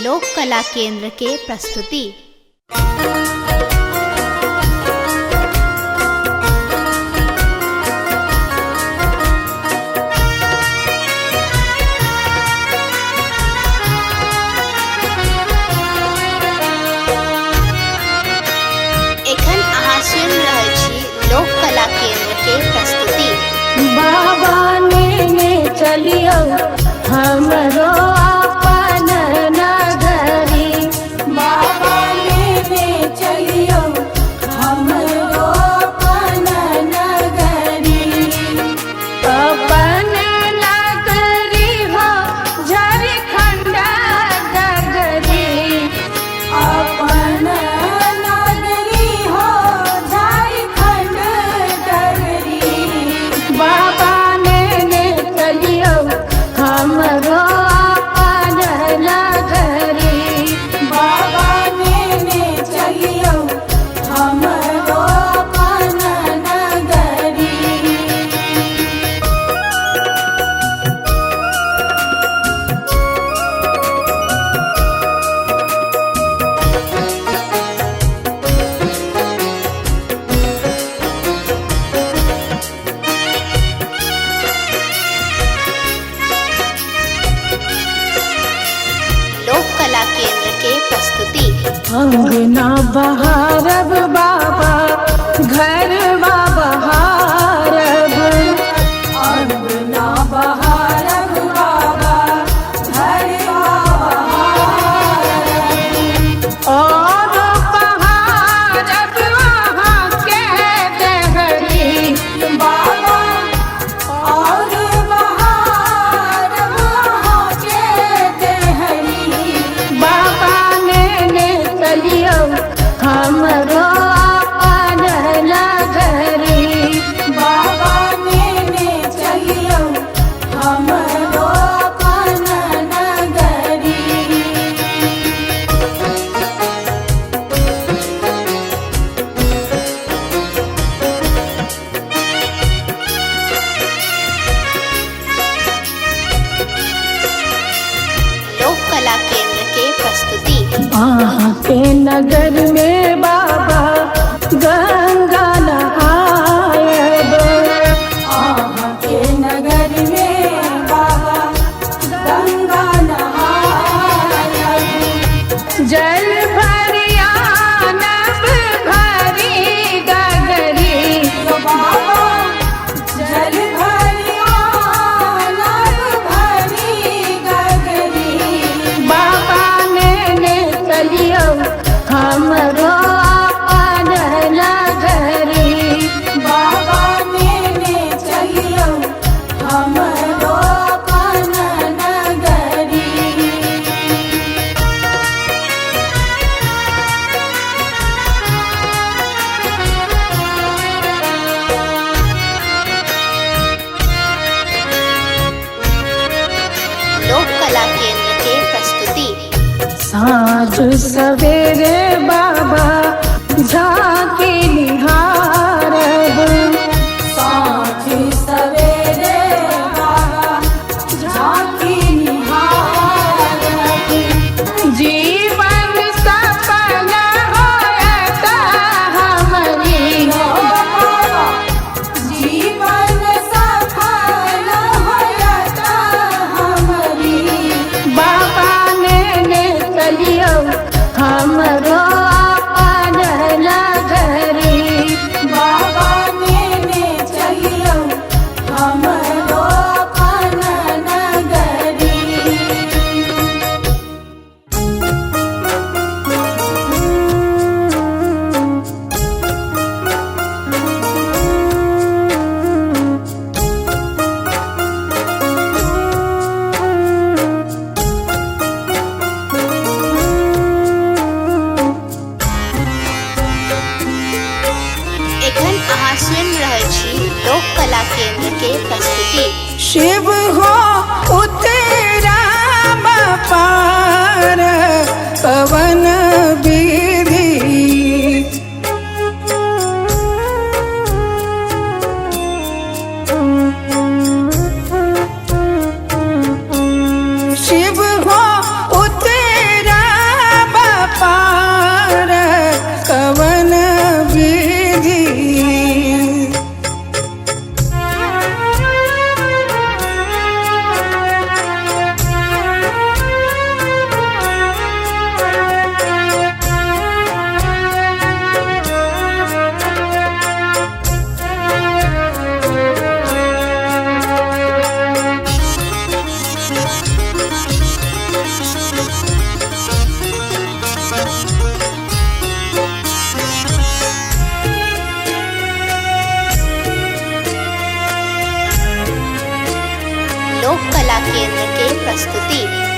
लोक कला केंद्र के प्रस्तुति। एखन अहाँ सुनि रहल छी लोक कला केंद्र के प्रस्तुति। बाबा ने चलियो हमरो अपन नगरी, बाबा ने चलियो हमरो अपन नगरी, अपन नगरी हो झारखंड नगरी, अपन नगरी हो झारखंड नगरी। बाबा ने चलियो हमरो अपन नगरी, बाबा ने चलियो हमरो अपन नगरी। लोक कला केंद्र के प्रस्तुति। अंगना बहारब बाबा घरवा बहारब, अंगना बहारब बाबा घरवा बहारब, और बहारब वहाँ के देहरी बाबा, और बहारब वहाँ के देहरी। बाबा ने चलियो हमरो अपन नगरी, बाबा ने चलियो हमरो अपन नगरी। लोक कला केंद्र के प्रस्तुति। वहाँ के नगर में बाबा गंगा नहायब, वहाँ के नगर में बाबा गंगा नहायब, जल भरिया नब भरी गगरी बाबा, जल भरिया नब भरी गगरी। बाबा ने चलियो हमरो अपन नगरी, बाबा ने चलियो हमरो अपन नगरी। लोक कला केंद्र के प्रस्तुति। साँझ सवेरे बाबा झांकी निहारब, साँझ सवेरे बाबा झांकी निहारब, जीवन सफल होयत हमरी बाबा, जीवन सफल होयत हमरी। बाबा ने चलियो हमरो अपन नगरी, बाबा ने चलियो हमरो अपन नगरी। एखन अहाँ सुनि रहल छी लोक कला केंद्र के प्रस्तुति। शिव हो उतरा पार पवन विधि, शिव हो उतरा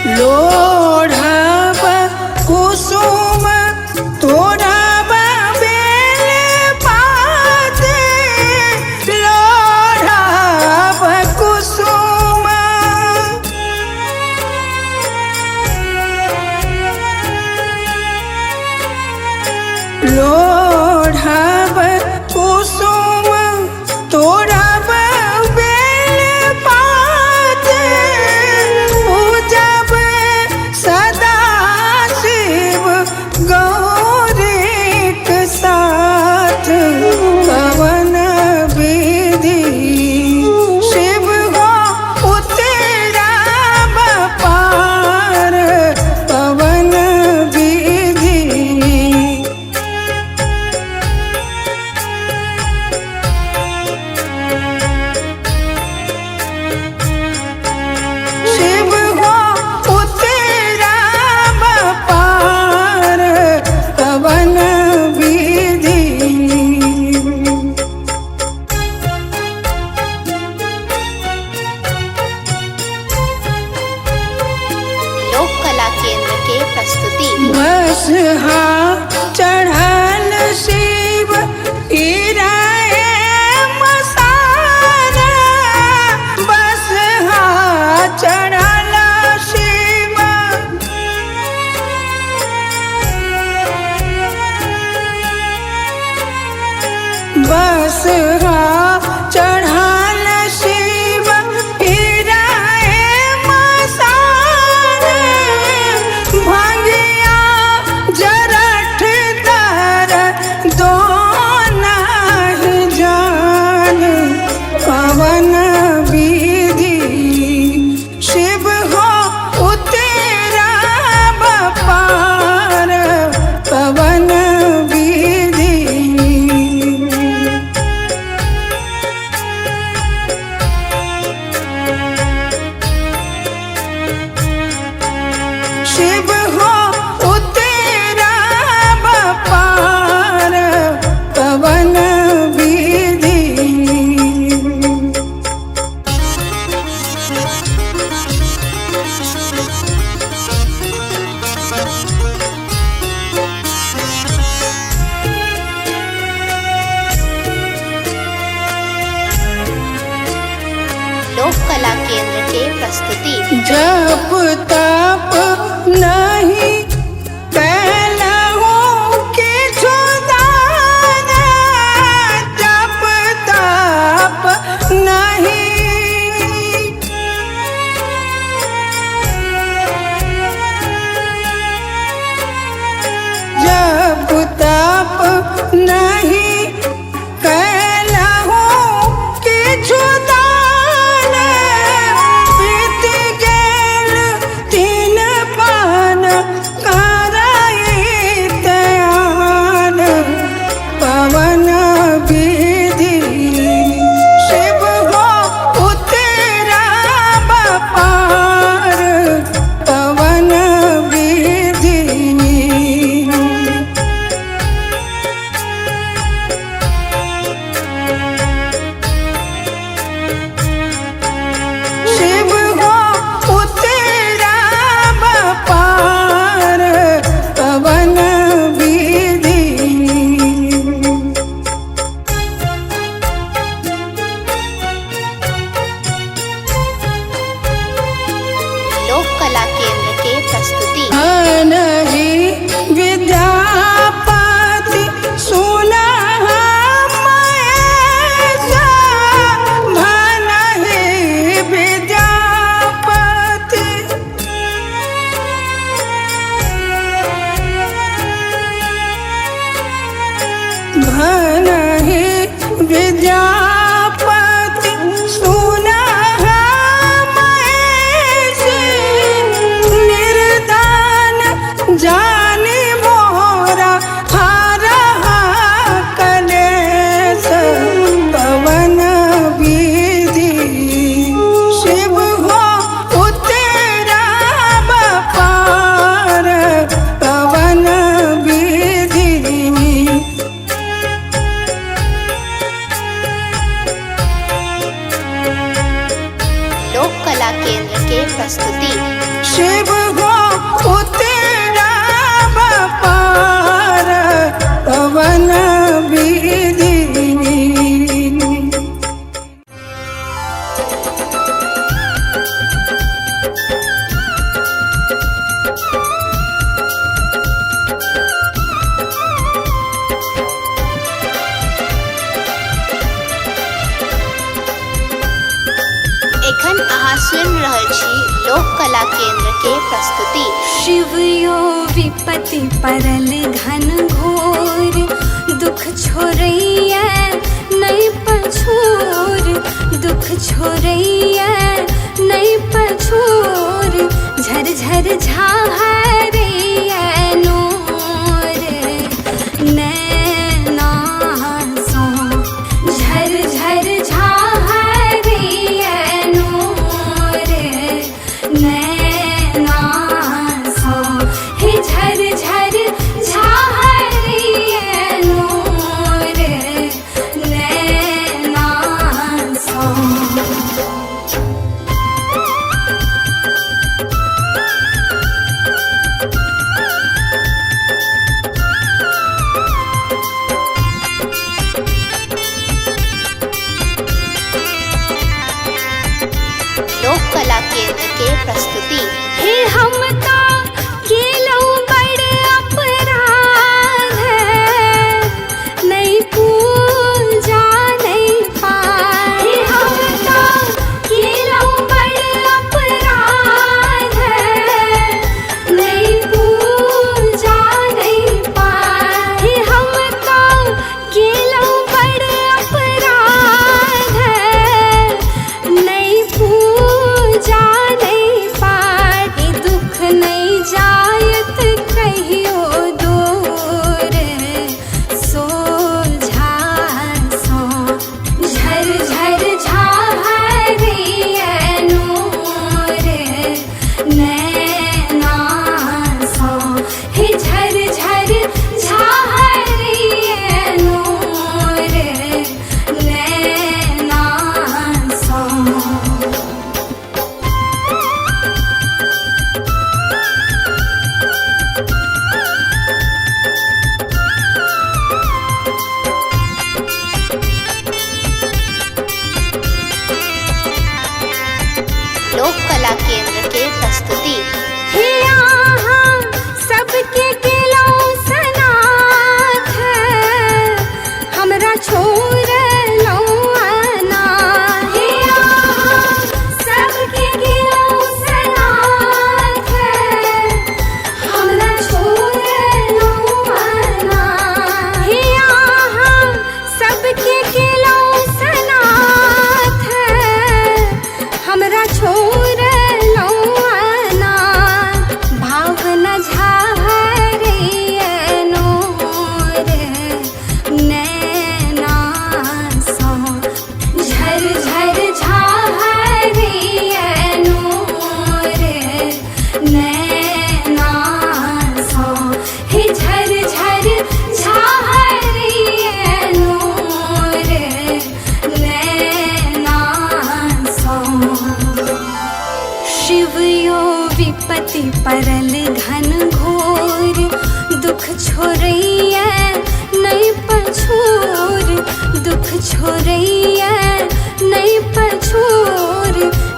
लोढ़ब कुसुम तोड़ब बेल पात लोढ़ब कुसुम लोढ़ब कुसुम तोड़ब बेल पात पूजब सदा शिव गौरीक साथ पवन विधि शिव हो उतराब पार पवन विधि शिव हो उतराब पार पवन विधि लोक कला केंद्र के प्रस्तुति बस चढ़ल शिव इराए मसारा बस चढ़ल शिव बस चढ़ल शिव इराए मसारा भंगिया जरठ दर दोना जान पवन विधि शिव हो उतराब पार पवन विधि शिव हो उतराब पार पवन विधि लोक कला केंद्र के प्रस्तुति जप तप नहीं कैलहु किछु दान जप तप नहीं जप तप नहीं कैलहु किछु दान बीत गेल 3 पान कराइत आन पवन विधि शिव हो उतराब पार पवन विधि कला केंद्र के प्रस्तुति। शिव यो विपत्ति परल घन घोर, दुख छोड़ैया नहीं पछोर, दुख छोड़ैया नहीं पछोर, झर झर झाहरैया नोर नैना सो, झर झर झाहरैया नोर नैना सो, हे झर झर झाहरैया नोर नैना सो। लोक कला केंद्र के प्रस्तुति। हे हमका केलौ बड़ अपराध, नहीं पूजा नहीं पार। हे हमका केलौ बड़ अपराध, नहीं पूजा नहीं पार। हे हमका केलौ बड़ अपराध, नहीं पूजा नहीं पार। ए दुख नहीं जायत कहियो दूर, सोझा सो, झर झर झाहरैया नोर नैना सो, हे झर झर झाहरैया नोर नैना सो। लोक कला केंद्र के प्रस्तुति। हे यहाँ सबके केलौ सनाथ, हमरा छोड़लौ अनाथ। हे यहाँ सबके केलौ सनाथ, हमरा छोड़लौ अनाथ। हे यहाँ सबके केलौ सनाथ, हमरा छोड़लौ अनाथ। भावना झाहरैया नोर नैना सो, झर झर झाहरैया नोर नैना सो, हे झर झर झाहरैया नोर नैना सो। शिव यो विपत्ति परल घन घोर, दुख छोड़ैया नहीं पछोर, दुख छोड़ैया नहीं पछोर,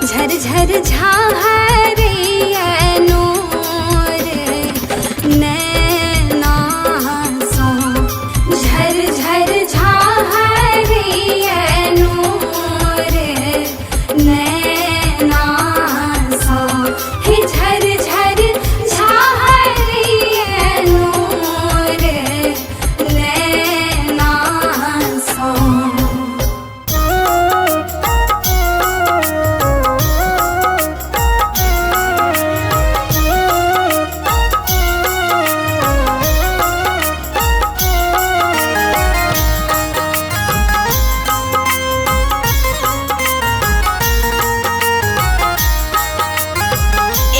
झर झर झाहरैया नोर नैना सो, झर झर झाहरैया नोर नैना सो, हे झर झर झाहरैया नोर नैना सो।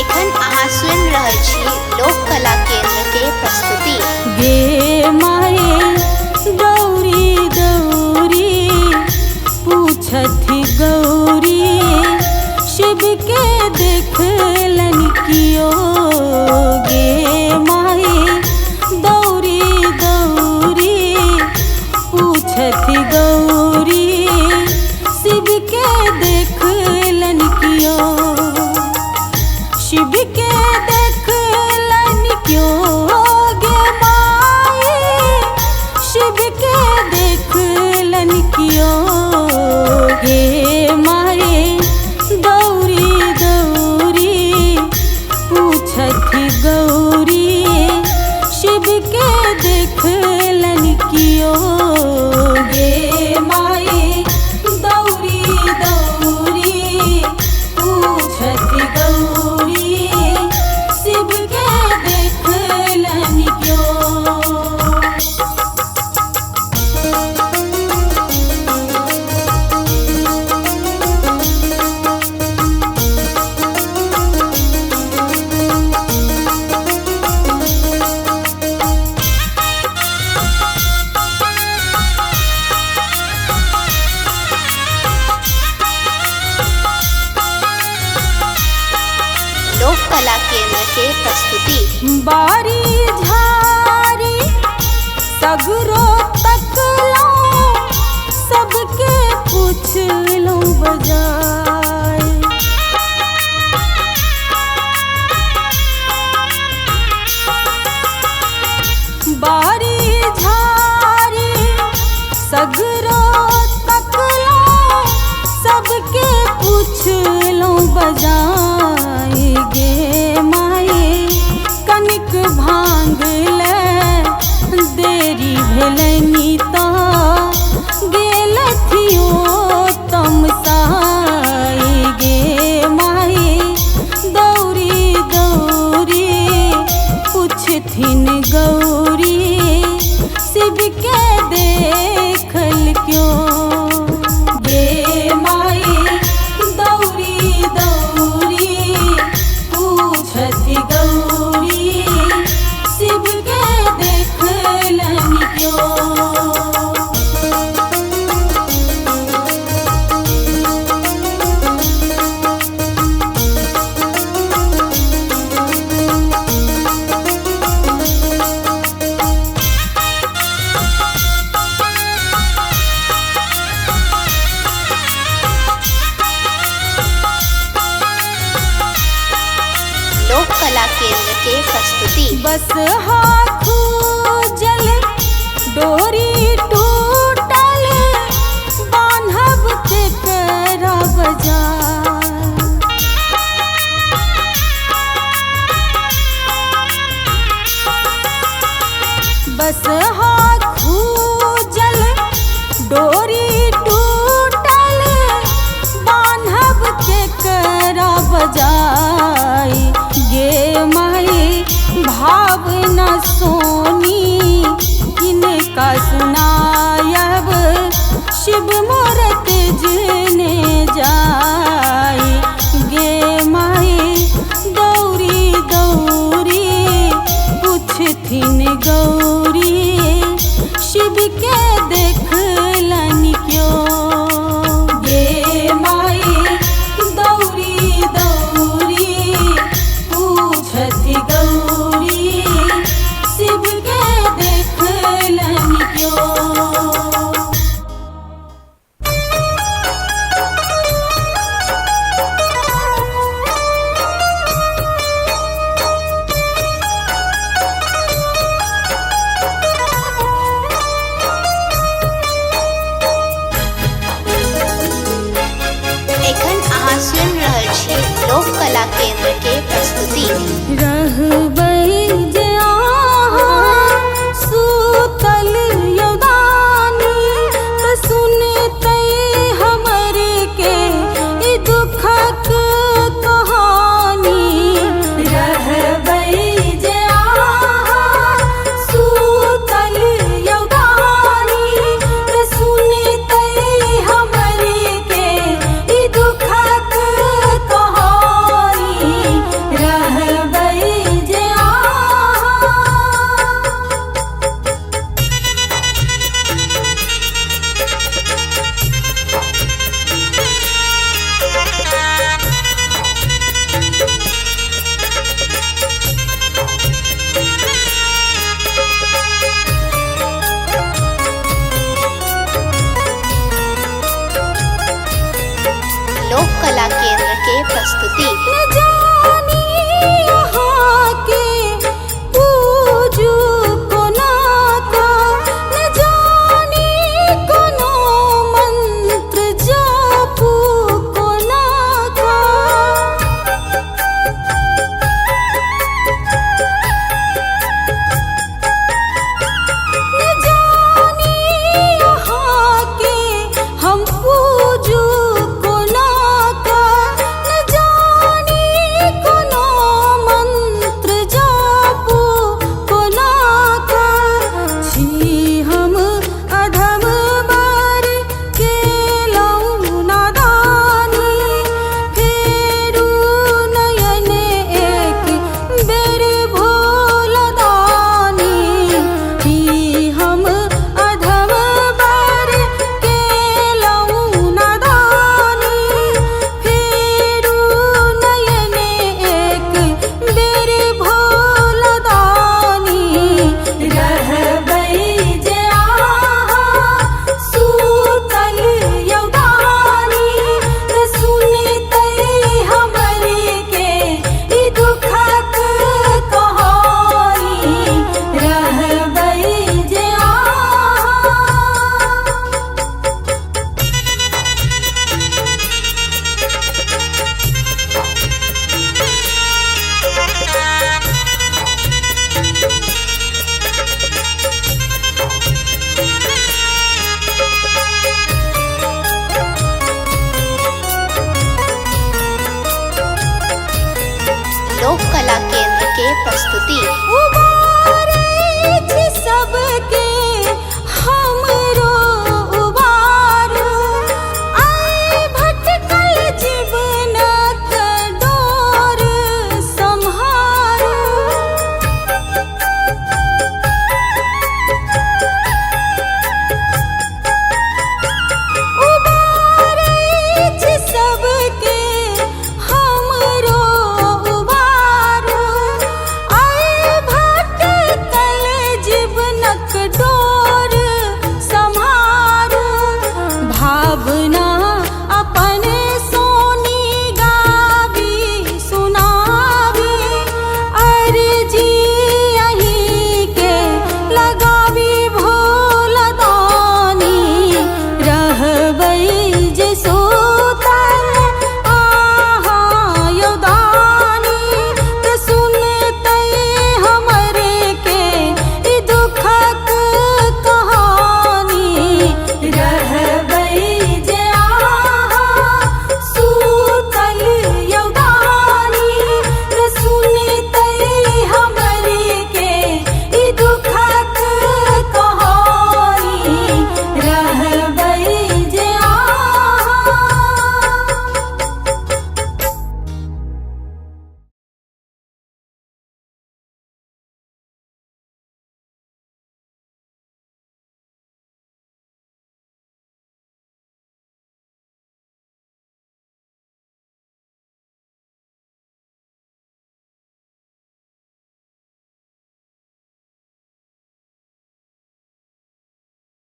एखन अहाँ सुनि रहल छी लोक कला केंद्र के प्रस्तुति। गे माए दौरी दौरी पूछथि गौरी, शिव के देखलन कियो। गे माए दौरी दौरी पूछथि गौरी, शिव के देखलन कियो। शिव के देखलन क्यों गे माए, शिव के केंद्र के प्रस्तुति। बारी झारी सगरो तकलो सबके पूछ लो बजाय। बारी झारी सगरो तकलो सबके पूछ लो बजाय। गे माई कनिक भांग ले देरी भेलनी तो गेलथियो तमसाई। गे माई दौरी दौरी पूछथिन गौरी शिव के देखल क्यों। गे माई दौरी दौरी पूछथि गौरी शिव के देखलन क्यों। लोक कला केंद्र के प्रस्तुति। बस हाथू जल डोरी टूटल बान्हब के करा बजार। बस हाथू जल डोरी टूटल बान्हब के करा बजाय। गे माई भाव न सोनी किनका सुनायब शिव मूरत जने जाय। गे माई दौरी दौरी पूछथिन गौरी शिव के देखलन क्यों। गे माई दौरी दौरी पूछथि गौरी शिव के देखलन क्यों। एखन अहाँ सुनि रहल छी लोक कला केंद्र के प्रस्तुति। रहबै जे अहाँ सूतल यौदानी त सुनतै हमर के ई दुखक कहानी। रहबै जे अहाँ सूतल यौदानी त सुनतै हमर के ई दुखक कहानी। रहबै जे के प्रस्तुति। उबारै छी सबके